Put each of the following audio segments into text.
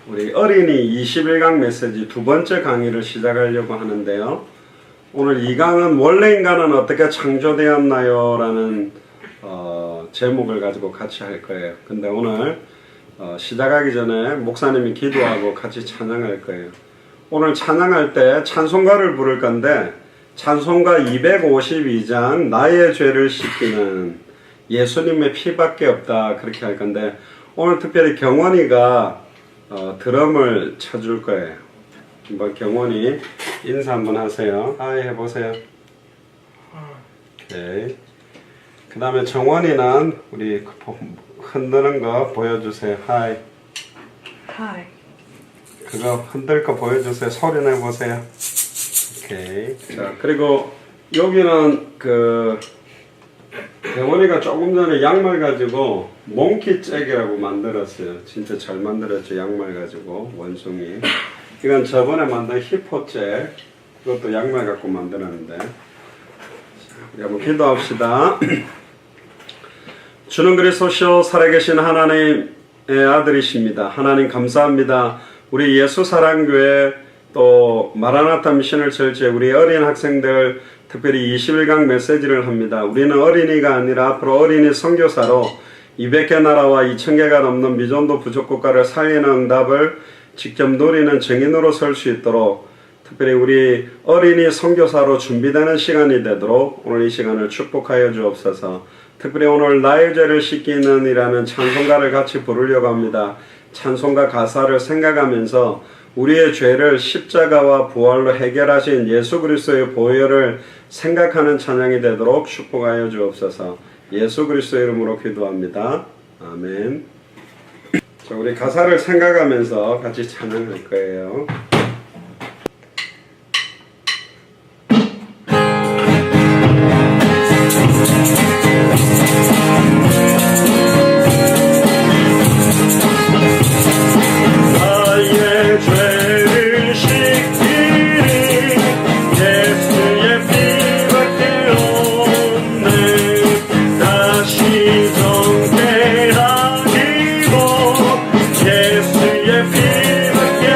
우리 어린이 21강 메시지 두 번째 강의를 시작하려고 하는데요. 오늘 이 강은 원래 인간은 어떻게 창조되었나요? 라는 제목을 가지고 같이 할 거예요. 근데 오늘 시작하기 전에 목사님이 기도하고 같이 찬양할 거예요. 오늘 찬양할 때 찬송가를 부를 건데 찬송가 252장 나의 죄를 씻기는 예수님의 피밖에 없다 그렇게 할 건데 오늘 특별히 경원이가 드럼을 쳐줄 거예요. 한번 경원이 인사 한번 하세요. 하이 해보세요. 오케이. 그 다음에 정원이는 우리 흔드는 거 보여주세요. 하이. 하이. 그거 흔들 거 보여주세요. 소리 내보세요. 오케이. 자, 그리고 여기는 경원이가 조금 전에 양말 가지고 몽키 잭이라고 만들었어요. 진짜 잘 만들었죠. 양말 가지고 원숭이. 이건 저번에 만든 히포 잭. 그것도 양말 갖고 만들었는데. 자, 우리 한번 기도합시다. 주는 그리스도시요 살아계신 하나님의 아들이십니다. 하나님 감사합니다. 우리 예수 사랑교회 또 마라나타 미션을 철제 우리 어린 학생들 특별히 21강 메시지를 합니다. 우리는 어린이가 아니라 앞으로 어린이 선교사로 200개 나라와 2000개가 넘는 미전도 부족국가를 살리는 응답을 직접 누리는 증인으로 설 수 있도록 특별히 우리 어린이 선교사로 준비되는 시간이 되도록 오늘 이 시간을 축복하여 주옵소서. 특별히 오늘 나의 죄를 씻기는 이라는 찬송가를 같이 부르려고 합니다. 찬송가 가사를 생각하면서 우리의 죄를 십자가와 부활로 해결하신 예수 그리스도의 보혈을 생각하는 찬양이 되도록 축복하여 주옵소서. 예수 그리스도의 이름으로 기도합니다. 아멘. 자, 우리 가사를 생각하면서 같이 찬양할 거예요. 예수의 피밖에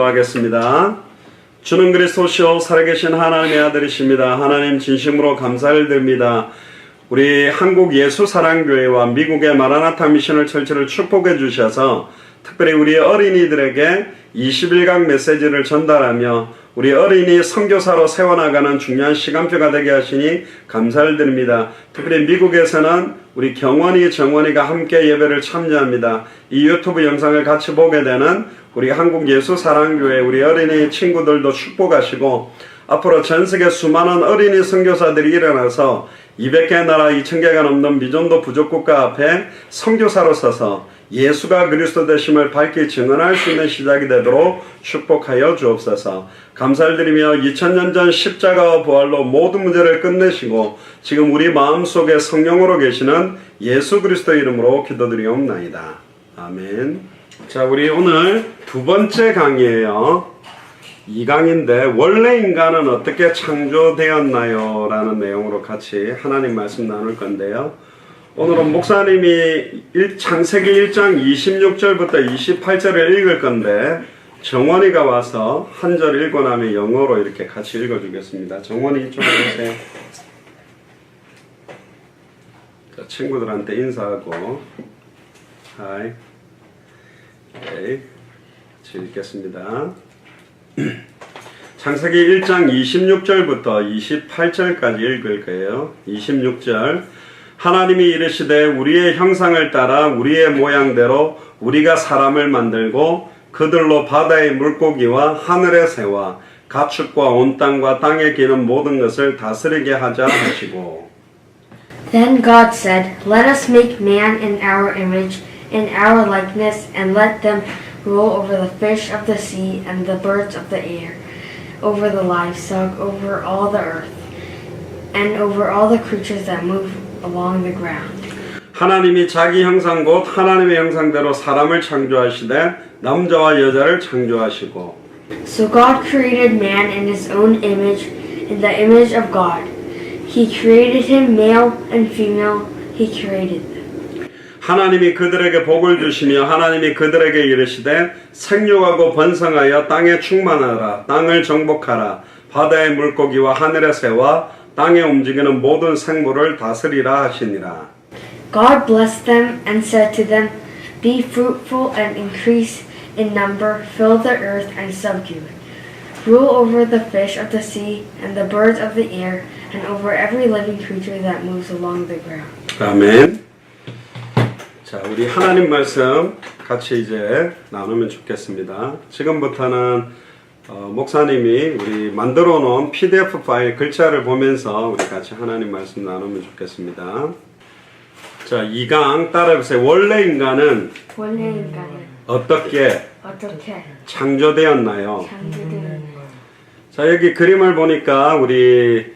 기도하겠습니다. 주는 그리스도시요 살아계신 하나님의 아들이십니다. 하나님 진심으로 감사를 드립니다. 우리 한국 예수사랑교회와 미국의 마라나타 미션을 철저히 축복해 주셔서 특별히 우리 어린이들에게 21강 메시지를 전달하며 우리 어린이 선교사로 세워나가는 중요한 시간표가 되게 하시니 감사를 드립니다. 특별히 미국에서는 우리 경원이, 정원이가 함께 예배를 참여합니다. 이 유튜브 영상을 같이 보게 되는 우리 한국 예수사랑교회 우리 어린이 친구들도 축복하시고 앞으로 전세계 수많은 어린이 선교사들이 일어나서 200개 나라 2000개가 넘는 미전도 부족국가 앞에 선교사로 서서 예수가 그리스도 되심을 밝히 증언할 수 있는 시작이 되도록 축복하여 주옵소서. 감사를 드리며 2000년 전 십자가와 부활로 모든 문제를 끝내시고 지금 우리 마음속에 성령으로 계시는 예수 그리스도 이름으로 기도드리옵나이다. 아멘. 자, 우리 오늘 두 번째 강의예요. 2강인데 원래 인간은 어떻게 창조되었나요? 라는 내용으로 같이 하나님 말씀 나눌 건데요. 오늘은 목사님이 창세기 1장 26절부터 28절을 읽을 건데 정원이가 와서 한 절 읽고 나면 영어로 이렇게 같이 읽어주겠습니다. 정원이 이쪽으로 오세요. 자, 친구들한테 인사하고 하이. 오케이. 같이 읽겠습니다. 창세기 1장 26절부터 28절까지 읽을 거예요. 26절 하나님이 이르시되 우리의 형상을 따라 우리의 모양대로 우리가 사람을 만들고 그들로 바다의 물고기와 하늘의 새와 가축과 온 땅과 땅에 기는 모든 것을 다스리게 하자 하시고 Then God said, Let us make man in our image, in our likeness, and let them rule over the fish of the sea and the birds of the air, over the livestock, over all the earth, and over all the creatures that move along the ground. 하나님이 자기 형상 곧 하나님의 형상대로 사람을 창조하시되 남자와 여자를 창조하시고 So God created man in his own image, in the image of God. He created him male and female, he created them. 하나님이 그들에게 복을 주시며 하나님이 그들에게 이르시되 생육하고 번성하여 땅에 충만하라 땅을 정복하라 바다의 물고기와 하늘의 새와 땅에 움직이는 모든 생물을 다스리라 하시니라. God blessed them and said to them, Be fruitful and increase in number, fill the earth and subdue it. Rule over the fish of the sea and the birds of the air and over every living creature that moves along the ground. 아멘. 자, 우리 하나님 말씀 같이 이제 나누면 좋겠습니다. 지금부터는 목사님이 우리 만들어 놓은 PDF 파일 글자를 보면서 우리 같이 하나님 말씀 나누면 좋겠습니다. 자, 2강 따라해보세요. 원래 인간은 어떻게 창조되었나요? 자, 여기 그림을 보니까 우리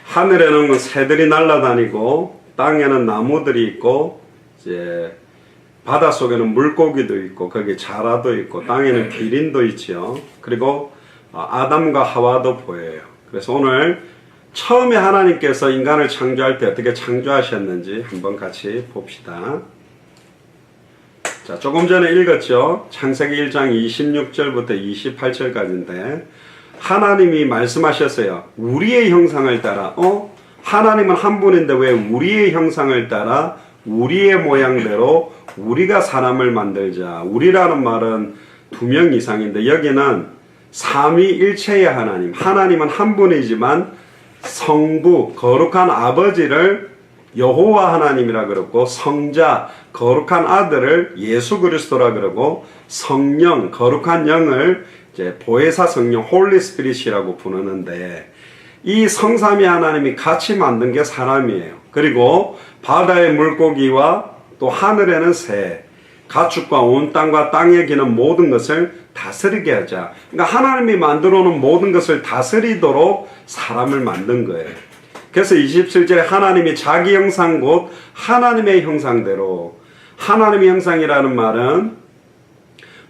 하늘에는 새들이 날아다니고 땅에는 나무들이 있고 이제 바닷속에는 물고기도 있고 거기 자라도 있고 땅에는 기린도 있죠. 그리고 아담과 하와도 보여요. 그래서 오늘 처음에 하나님께서 인간을 창조할 때 어떻게 창조하셨는지 한번 같이 봅시다. 자, 조금 전에 읽었죠. 창세기 1장 26절부터 28절까지인데 하나님이 말씀하셨어요. 우리의 형상을 따라 하나님은 한 분인데 왜 우리의 형상을 따라 우리의 모양대로 우리가 사람을 만들자. 우리라는 말은 2명 이상인데 여기는 삼위일체의 하나님. 하나님은 한 분이지만 성부, 거룩한 아버지를 여호와 하나님이라 그러고 성자, 거룩한 아들을 예수 그리스도라 그러고 성령, 거룩한 영을 이제 보혜사 성령, 홀리 스피릿이라고 부르는데 이 성삼위 하나님이 같이 만든 게 사람이에요. 그리고 바다의 물고기와 또 하늘에는 새, 가축과 온 땅과 땅에 기는 모든 것을 다스리게 하자. 그러니까 하나님이 만들어 놓은 모든 것을 다스리도록 사람을 만든 거예요. 그래서 27절에 하나님이 자기 형상 곧 하나님의 형상대로 하나님의 형상이라는 말은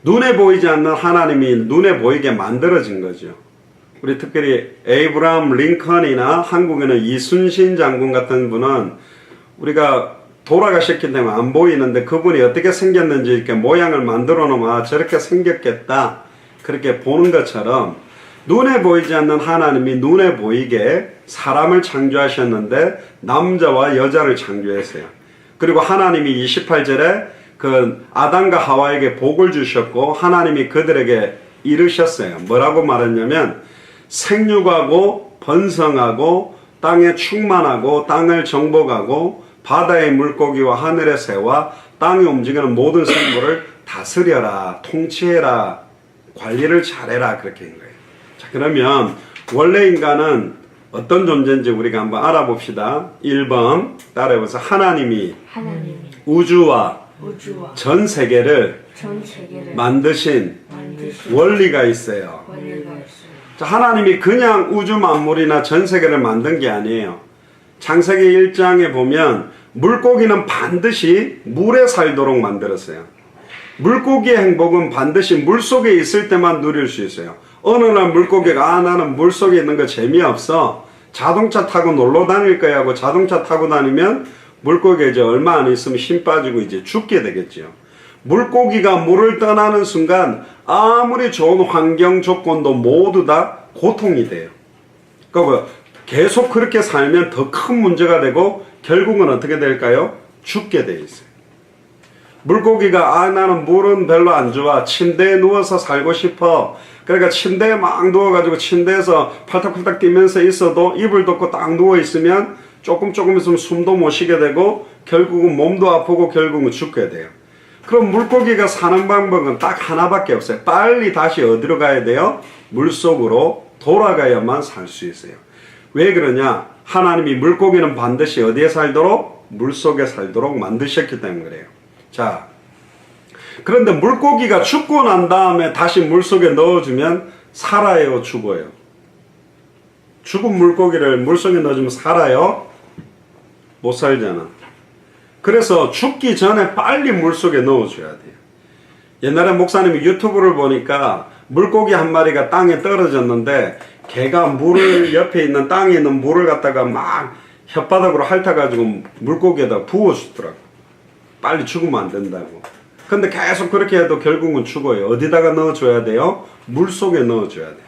눈에 보이지 않는 하나님이 눈에 보이게 만들어진 거죠. 우리 특별히 에이브라함 링컨이나 한국에는 이순신 장군 같은 분은 우리가 돌아가셨기 때문에 안 보이는데 그분이 어떻게 생겼는지 이렇게 모양을 만들어 놓으면 저렇게 생겼겠다 그렇게 보는 것처럼 눈에 보이지 않는 하나님이 눈에 보이게 사람을 창조하셨는데 남자와 여자를 창조했어요. 그리고 하나님이 28절에 그 아담과 하와에게 복을 주셨고 하나님이 그들에게 이르셨어요. 뭐라고 말했냐면 생육하고 번성하고 땅에 충만하고 땅을 정복하고 바다의 물고기와 하늘의 새와 땅에 움직이는 모든 생물을 다스려라, 통치해라, 관리를 잘해라 그렇게 한 거예요. 자, 그러면 원래 인간은 어떤 존재인지 우리가 한번 알아봅시다. 1번 따라해보세요. 하나님이 우주와 전 세계를 만드신 원리가 있어요. 자, 하나님이 그냥 우주 만물이나 전 세계를 만든 게 아니에요. 창세기 1장에 보면 물고기는 반드시 물에 살도록 만들었어요. 물고기의 행복은 반드시 물속에 있을 때만 누릴 수 있어요. 어느 날 물고기가 나는 물속에 있는 거 재미없어. 자동차 타고 놀러 다닐 거야 하고 자동차 타고 다니면 물고기가 이제 얼마 안 있으면 힘 빠지고 이제 죽게 되겠죠. 물고기가 물을 떠나는 순간 아무리 좋은 환경 조건도 모두 다 고통이 돼요. 그러니까 계속 그렇게 살면 더 큰 문제가 되고 결국은 어떻게 될까요? 죽게 돼 있어요. 물고기가 나는 물은 별로 안 좋아. 침대에 누워서 살고 싶어. 그러니까 침대에 막 누워가지고 침대에서 팔딱팔딱 뛰면서 있어도 이불 덮고 딱 누워있으면 조금 있으면 숨도 못 쉬게 되고 결국은 몸도 아프고 결국은 죽게 돼요. 그럼 물고기가 사는 방법은 딱 하나밖에 없어요. 빨리 다시 어디로 가야 돼요? 물속으로 돌아가야만 살 수 있어요. 왜 그러냐? 하나님이 물고기는 반드시 어디에 살도록? 물속에 살도록 만드셨기 때문에 그래요. 자, 그런데 물고기가 죽고 난 다음에 다시 물속에 넣어주면 살아요, 죽어요? 죽은 물고기를 물속에 넣어주면 살아요? 못 살잖아. 그래서 죽기 전에 빨리 물속에 넣어줘야 돼요. 옛날에 목사님이 유튜브를 보니까 물고기 한 마리가 땅에 떨어졌는데 걔가 물을 옆에 있는 땅에 있는 물을 갖다가 막 혓바닥으로 핥아가지고 물고기에다 부어주더라고. 빨리 죽으면 안 된다고. 근데 계속 그렇게 해도 결국은 죽어요. 어디다가 넣어줘야 돼요? 물속에 넣어줘야 돼요.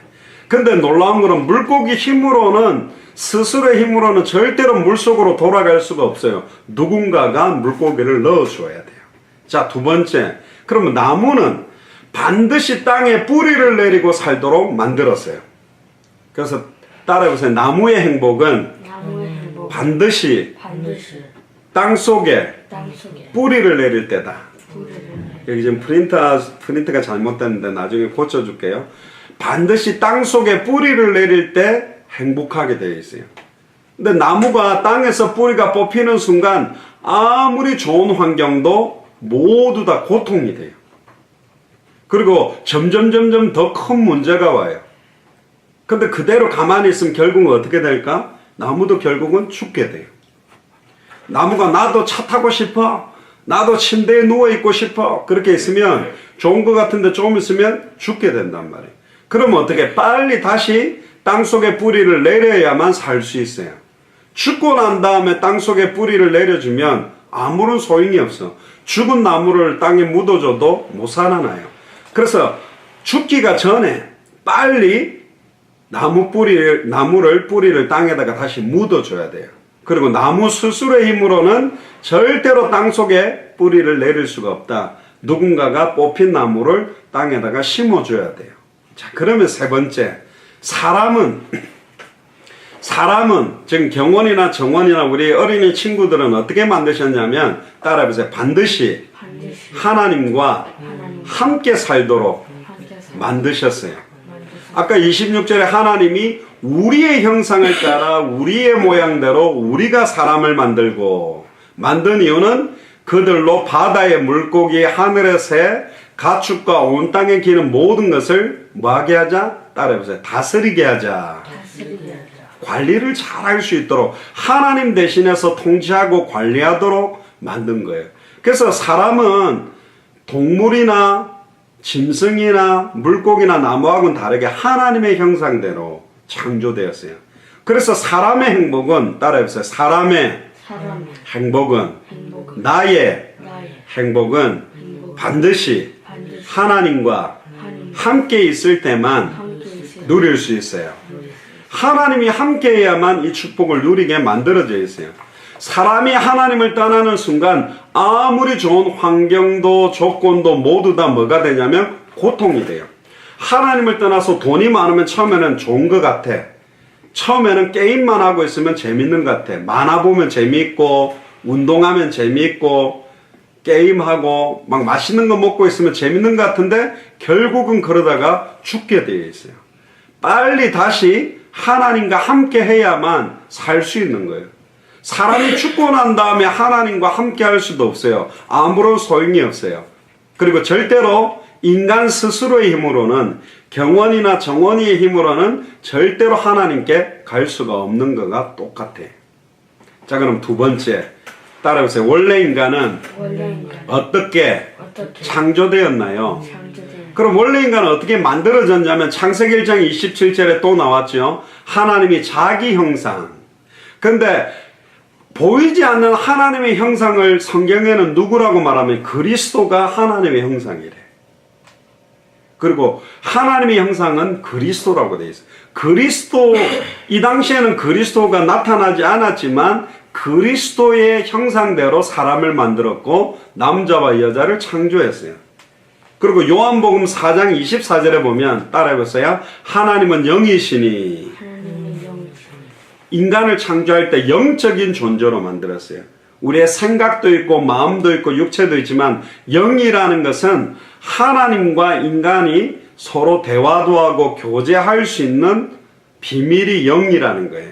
근데 놀라운 거는 물고기 힘으로는 스스로의 힘으로는 절대로 물속으로 돌아갈 수가 없어요. 누군가가 물고기를 넣어줘야 돼요. 자, 두 번째. 그러면 나무는 반드시 땅에 뿌리를 내리고 살도록 만들었어요. 그래서 따라해보세요. 나무의 행복은 반드시 땅속에 뿌리를 내릴 때다. 여기 지금 프린트가 잘못됐는데 나중에 고쳐줄게요. 반드시 땅속에 뿌리를 내릴 때 행복하게 되어 있어요. 근데 나무가 땅에서 뿌리가 뽑히는 순간 아무리 좋은 환경도 모두 다 고통이 돼요. 그리고 점점 더 큰 문제가 와요. 근데 그대로 가만히 있으면 결국은 어떻게 될까? 나무도 결국은 죽게 돼요. 나무가 나도 차 타고 싶어. 나도 침대에 누워있고 싶어. 그렇게 있으면 좋은 것 같은데 조금 있으면 죽게 된단 말이에요. 그러면 어떻게? 빨리 다시 땅속에 뿌리를 내려야만 살 수 있어요. 죽고 난 다음에 땅속에 뿌리를 내려주면 아무런 소용이 없어. 죽은 나무를 땅에 묻어줘도 못 살아나요. 그래서 죽기가 전에 빨리 나무를 뿌리를 땅에다가 다시 묻어줘야 돼요. 그리고 나무 스스로의 힘으로는 절대로 땅속에 뿌리를 내릴 수가 없다. 누군가가 뽑힌 나무를 땅에다가 심어줘야 돼요. 자, 그러면 세 번째. 사람은 지금 경원이나 정원이나 우리 어린이 친구들은 어떻게 만드셨냐면 따라해보세요. 반드시 하나님과 함께 살도록 만드셨어요. 아까 26절에 하나님이 우리의 형상을 따라 우리의 모양대로 우리가 사람을 만든 이유는 그들로 바다의 물고기, 하늘의 새, 가축과 온 땅에 기는 모든 것을 뭐하게 하자? 따라해보세요. 다스리게 하자. 관리를 잘할 수 있도록 하나님 대신해서 통치하고 관리하도록 만든 거예요. 그래서 사람은 동물이나 짐승이나 물고기나 나무하고는 다르게 하나님의 형상대로 창조되었어요. 그래서 사람의 행복은 따라해보세요. 사람의 행복은 나의 행복은 반드시 하나님과 함께 있을 때만 함께 있어요. 누릴 수 있어요. 하나님이 함께해야만 이 축복을 누리게 만들어져 있어요. 사람이 하나님을 떠나는 순간 아무리 좋은 환경도 조건도 모두 다 뭐가 되냐면 고통이 돼요. 하나님을 떠나서 돈이 많으면 처음에는 좋은 것 같아. 처음에는 게임만 하고 있으면 재밌는 것 같아. 만화 보면 재미있고 운동하면 재미있고 게임하고 막 맛있는 거 먹고 있으면 재밌는 것 같은데 결국은 그러다가 죽게 되어 있어요. 빨리 다시 하나님과 함께 해야만 살 수 있는 거예요. 사람이 죽고 난 다음에 하나님과 함께 할 수도 없어요. 아무런 소용이 없어요. 그리고 절대로 인간 스스로의 힘으로는 경원이나 정원이의 힘으로는 절대로 하나님께 갈 수가 없는 거가 똑같아요. 자, 그럼 두 번째 따라해보세요. 원래 인간은 어떻게 창조되었나요? 그럼 원래 인간은 어떻게 만들어졌냐면 창세기 1장 27절에 또 나왔죠. 하나님이 자기 형상. 근데 보이지 않는 하나님의 형상을 성경에는 누구라고 말하면 그리스도가 하나님의 형상이래. 그리고 하나님의 형상은 그리스도라고 되어 있어요. 그리스도, 이 당시에는 그리스도가 나타나지 않았지만 그리스도의 형상대로 사람을 만들었고 남자와 여자를 창조했어요. 그리고 요한복음 4장 24절에 보면 따라해보세요. 하나님은 영이시니 인간을 창조할 때 영적인 존재로 만들었어요. 우리의 생각도 있고 마음도 있고 육체도 있지만 영이라는 것은 하나님과 인간이 서로 대화도 하고 교제할 수 있는 비밀이 영이라는 거예요.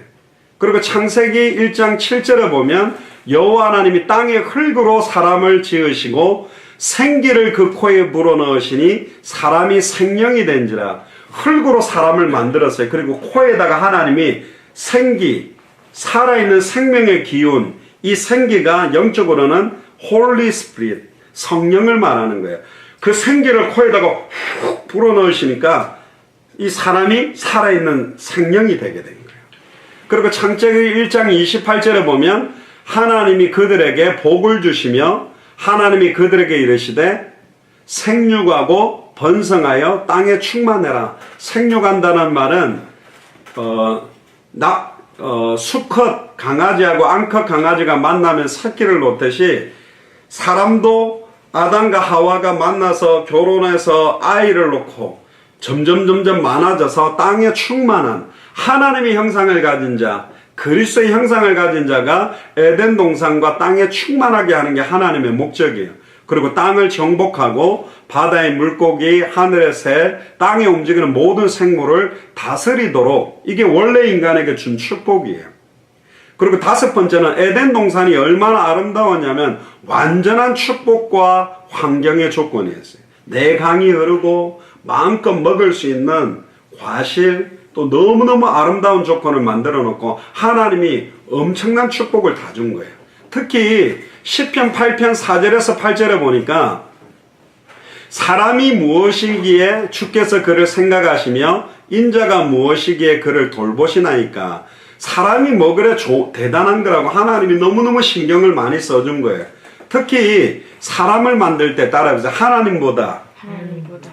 그리고 창세기 1장 7절에 보면 여호와 하나님이 땅의 흙으로 사람을 지으시고 생기를 그 코에 불어넣으시니 사람이 생명이 된지라. 흙으로 사람을 만들었어요. 그리고 코에다가 하나님이 생기, 살아있는 생명의 기운, 이 생기가 영적으로는 Holy Spirit, 성령을 말하는 거예요. 그 생기를 코에다가 훅 불어넣으시니까 이 사람이 살아있는 생명이 되게 된 거예요. 그리고 창세기 1장 28절에 보면 하나님이 그들에게 복을 주시며 하나님이 그들에게 이르시되 생육하고 번성하여 땅에 충만해라. 생육한다는 말은 수컷 강아지하고 암컷 강아지가 만나면 새끼를 놓듯이 사람도 아담과 하와가 만나서 결혼해서 아이를 놓고 점점 많아져서 땅에 충만한 하나님의 형상을 가진 자, 그리스도의 형상을 가진 자가 에덴 동산과 땅에 충만하게 하는 게 하나님의 목적이에요. 그리고 땅을 정복하고 바다의 물고기, 하늘의 새, 땅에 움직이는 모든 생물을 다스리도록 이게 원래 인간에게 준 축복이에요. 그리고 다섯 번째는 에덴 동산이 얼마나 아름다웠냐면 완전한 축복과 환경의 조건이었어요. 내 강이 흐르고 마음껏 먹을 수 있는 과실, 또 너무너무 아름다운 조건을 만들어 놓고 하나님이 엄청난 축복을 다 준 거예요. 특히 시편 8편 4절에서 8절에 보니까 사람이 무엇이기에 주께서 그를 생각하시며 인자가 무엇이기에 그를 돌보시나이까. 사람이 뭐 그래 대단한 거라고 하나님이 너무너무 신경을 많이 써준 거예요. 특히 사람을 만들 때 따라해보세요. 하나님보다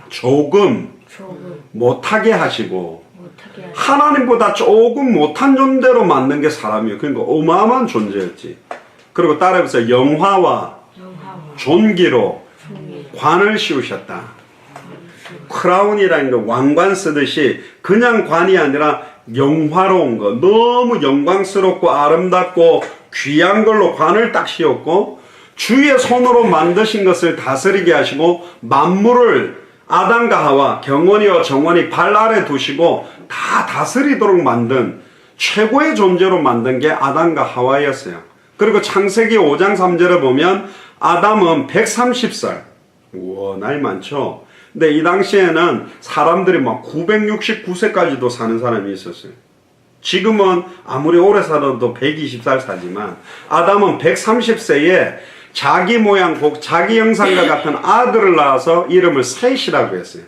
조금 못하게 하시고 하나님보다 조금 못한 존재로 만든 게 사람이에요. 그러니까 어마어마한 존재였지. 그리고 따라해보세요. 영화와 존귀로 관을 씌우셨다. 크라운이라는 거 왕관 쓰듯이 그냥 관이 아니라 영화로운 거, 너무 영광스럽고 아름답고 귀한 걸로 관을 딱 씌웠고 주의 손으로 만드신 것을 다스리게 하시고 만물을 아담과 하와, 경원이와 정원이 발 아래 두시고 다 다스리도록 만든 최고의 존재로 만든 게 아담과 하와였어요. 그리고 창세기 5장 3절에 보면 아담은 130살. 우와, 나이 많죠? 근데 이 당시에는 사람들이 막 969세까지도 사는 사람이 있었어요. 지금은 아무리 오래 살아도 120살 사지만 아담은 130세에 자기 모양, 자기 형상과 같은 아들을 낳아서 이름을 셋이라고 했어요.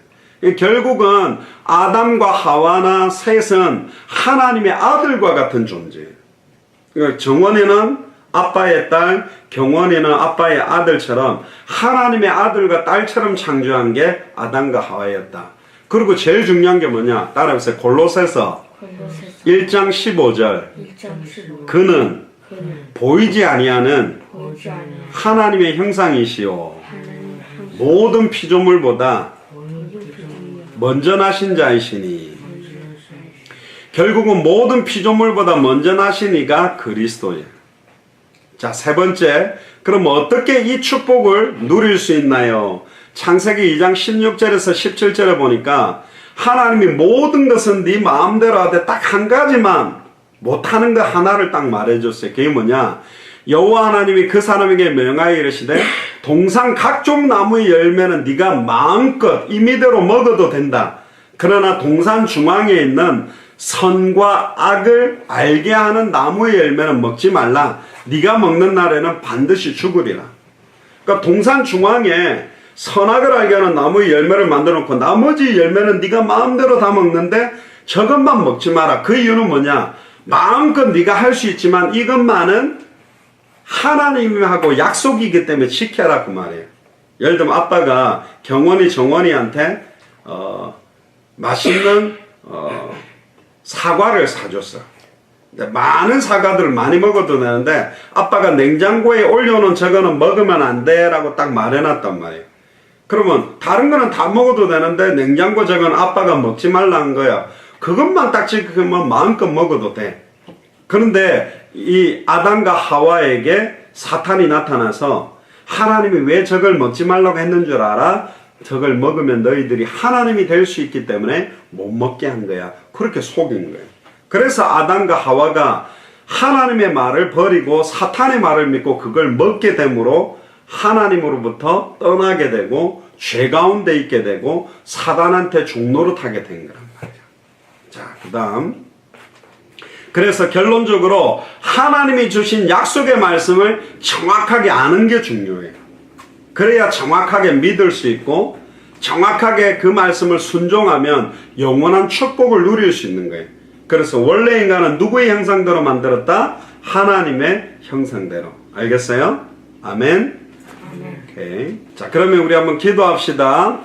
결국은 아담과 하와나 셋은 하나님의 아들과 같은 존재예요. 그러니까 정원이는 아빠의 딸, 경원이는 아빠의 아들처럼 하나님의 아들과 딸처럼 창조한 게 아담과 하와였다. 그리고 제일 중요한 게 뭐냐? 따라해보세요. 골로새서 골로새서 1장 15절. 1장 15. 그는 그는 보이지 아니하는 보이지 아니하는 하나님의 형상이시요 하나님 한 모든 피조물보다 모든 피조물 먼저 나신 자이시니 결국은 모든 피조물보다 먼저 나신 이가 그리스도예요. 자, 세 번째, 그럼 어떻게 이 축복을 누릴 수 있나요? 창세기 2장 16절에서 17절에 보니까 하나님이 모든 것은 네 마음대로 하되 딱 한 가지만 못하는 거 하나를 딱 말해줬어요. 그게 뭐냐? 여호와 하나님이 그 사람에게 명하여 이르시되 동산 각종 나무의 열매는 네가 마음껏 임의대로 먹어도 된다. 그러나 동산 중앙에 있는 선과 악을 알게 하는 나무의 열매는 먹지 말라. 네가 먹는 날에는 반드시 죽으리라. 그러니까 동산 중앙에 선악을 알게 하는 나무의 열매를 만들어 놓고 나머지 열매는 네가 마음대로 다 먹는데 저것만 먹지 마라. 그 이유는 뭐냐? 마음껏 네가 할 수 있지만 이것만은 하나님하고 약속이기 때문에 지켜라 그 말이에요. 예를 들면 아빠가 경원이 정원이한테 맛있는 사과를 사줬어. 많은 사과들을 많이 먹어도 되는데 아빠가 냉장고에 올려놓은 저거는 먹으면 안 돼라고 딱 말해놨단 말이에요. 그러면 다른 거는 다 먹어도 되는데 냉장고 저건 아빠가 먹지 말라는 거야. 그것만 딱 지키면 마음껏 먹어도 돼. 그런데 이 아담과 하와에게 사탄이 나타나서 하나님이 왜 저걸 먹지 말라고 했는 줄 알아? 저걸 먹으면 너희들이 하나님이 될 수 있기 때문에 못 먹게 한 거야. 그렇게 속인 거예요. 그래서 아담과 하와가 하나님의 말을 버리고 사탄의 말을 믿고 그걸 먹게 되므로 하나님으로부터 떠나게 되고 죄 가운데 있게 되고 사단한테 종노릇하게 된 거란 말이에요. 자, 그 다음 그래서 결론적으로 하나님이 주신 약속의 말씀을 정확하게 아는 게 중요해요. 그래야 정확하게 믿을 수 있고 정확하게 그 말씀을 순종하면 영원한 축복을 누릴 수 있는 거예요. 그래서 원래 인간은 누구의 형상대로 만들었다? 하나님의 형상대로. 알겠어요? 아멘. 오케이. 자, 그러면 우리 한번 기도합시다.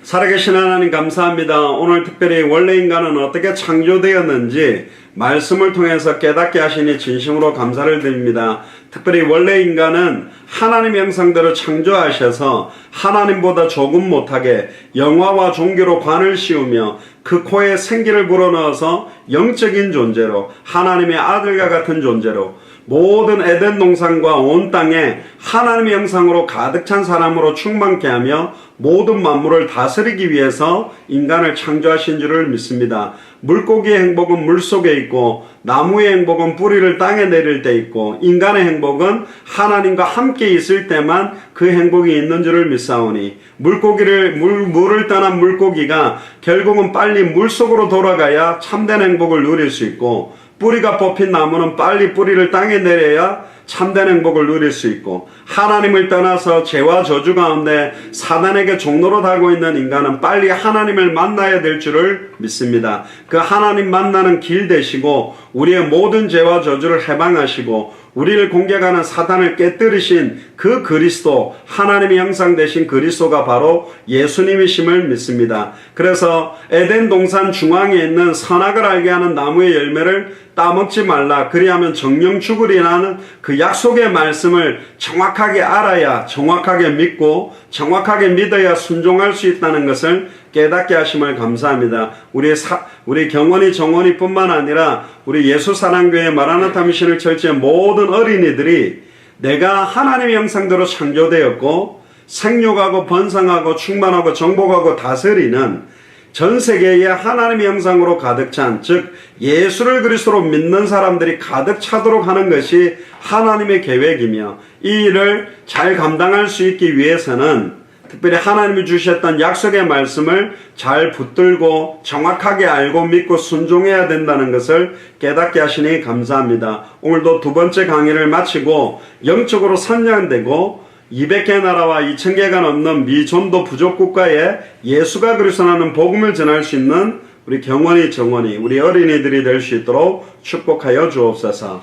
살아계신 하나님 감사합니다. 오늘 특별히 원래 인간은 어떻게 창조되었는지 말씀을 통해서 깨닫게 하시니 진심으로 감사를 드립니다. 특별히 원래 인간은 하나님의 형상대로 창조하셔서 하나님보다 조금 못하게 영화와 종교로 관을 씌우며 그 코에 생기를 불어넣어서 영적인 존재로 하나님의 아들과 같은 존재로 모든 에덴 동산과 온 땅에 하나님의 형상으로 가득 찬 사람으로 충만케 하며 모든 만물을 다스리기 위해서 인간을 창조하신 줄을 믿습니다. 물고기의 행복은 물속에 있고 나무의 행복은 뿌리를 땅에 내릴 때 있고 인간의 행복은 하나님과 함께 있을 때만 그 행복이 있는 줄을 믿사오니 물을 떠난 물고기가 결국은 빨리 물속으로 돌아가야 참된 행복을 누릴 수 있고 뿌리가 뽑힌 나무는 빨리 뿌리를 땅에 내려야 참된 행복을 누릴 수 있고 하나님을 떠나서 죄와 저주 가운데 사단에게 종노릇하고 있는 인간은 빨리 하나님을 만나야 될 줄을 믿습니다. 그 하나님 만나는 길 되시고 우리의 모든 죄와 저주를 해방하시고 우리를 공격하는 사단을 깨뜨리신 그 그리스도 하나님의 형상 되신 그리스도가 바로 예수님이심을 믿습니다. 그래서 에덴 동산 중앙에 있는 선악을 알게 하는 나무의 열매를 따먹지 말라 그리하면 정령 죽으리라는 그 약속의 말씀을 정확하게 알아야 정확하게 믿고 정확하게 믿어야 순종할 수 있다는 것을 깨닫게 하심을 감사합니다. 우리 경원이 정원이 뿐만 아니라 우리 예수사랑교회 마라나타 미션을 철저히 모든 어린이들이 내가 하나님의 형상대로 창조되었고 생육하고 번성하고 충만하고 정복하고 다스리는 전 세계에 하나님의 형상으로 가득 찬, 즉 예수를 그리스도로 믿는 사람들이 가득 차도록 하는 것이 하나님의 계획이며 이 일을 잘 감당할 수 있기 위해서는 특별히 하나님이 주셨던 약속의 말씀을 잘 붙들고 정확하게 알고 믿고 순종해야 된다는 것을 깨닫게 하시니 감사합니다. 오늘도 두 번째 강의를 마치고 영적으로 선량되고 200개 나라와 2000개가 넘는 미전도 부족 국가에 예수가 그리스도라는 복음을 전할 수 있는 우리 경원이 정원이 우리 어린이들이 될 수 있도록 축복하여 주옵소서.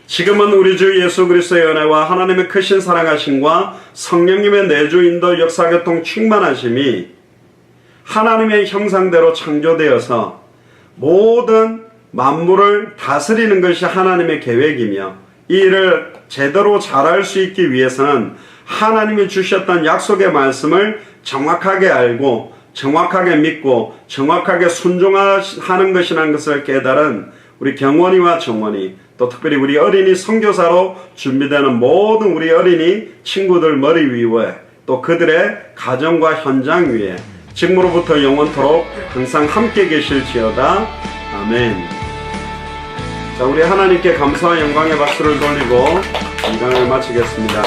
지금은 우리 주 예수 그리스도의 은혜와 하나님의 크신 사랑하심과 성령님의 내주 인도 역사교통 충만하심이 하나님의 형상대로 창조되어서 모든 만물을 다스리는 것이 하나님의 계획이며 이 일을 제대로 잘할 수 있기 위해서는 하나님이 주셨던 약속의 말씀을 정확하게 알고 정확하게 믿고 정확하게 순종하는 것이라는 것을 깨달은 우리 경원이와 정원이 또 특별히 우리 어린이 선교사로 준비되는 모든 우리 어린이 친구들 머리 위에 또 그들의 가정과 현장 위에 지금으로부터 영원토록 항상 함께 계실지어다. 아멘. 자, 우리 하나님께 감사와 영광의 박수를 돌리고 이 강을 마치겠습니다.